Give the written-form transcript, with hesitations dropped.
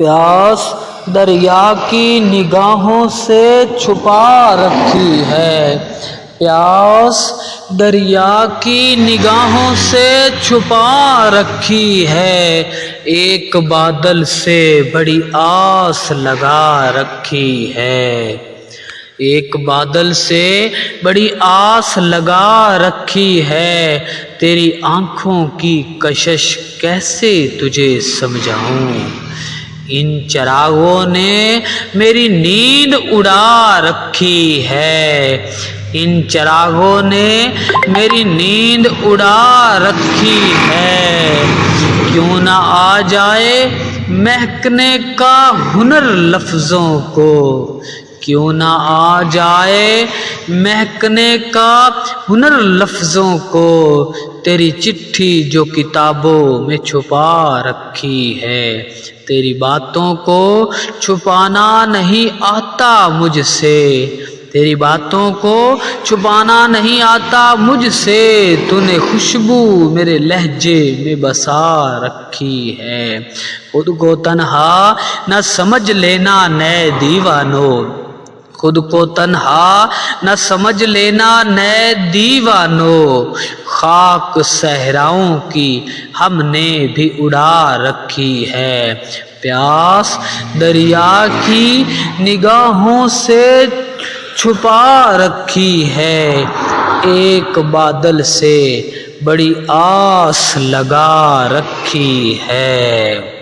پیاس دریا کی نگاہوں سے چھپا رکھی ہے، پیاس دریا کی نگاہوں سے چھپا رکھی ہے، ایک بادل سے بڑی آس لگا رکھی ہے، ایک بادل سے بڑی آس لگا رکھی ہے، تیری آنکھوں کی کشش کیسے تجھے سمجھاؤں، ان چراغوں نے میری نیند اڑا رکھی ہے، ان چراغوں نے میری نیند اڑا رکھی ہے، کیوں نہ آ جائے مہکنے کا ہنر لفظوں کو، کیوں نہ آ جائے مہکنے کا ہنر لفظوں کو، تیری چٹھی جو کتابوں میں چھپا رکھی ہے، تیری باتوں کو چھپانا نہیں آتا مجھ سے، تیری باتوں کو چھپانا نہیں آتا مجھ سے، تو نے خوشبو میرے لہجے میں بسا رکھی ہے، خود کو تنہا نہ سمجھ لینا نئے دیوانو، خود کو تنہا نہ سمجھ لینا نئے دیوانو، خاک صحراؤں کی ہم نے بھی اڑا رکھی ہے، پیاس دریا کی نگاہوں سے چھپا رکھی ہے، ایک بادل سے بڑی آس لگا رکھی ہے۔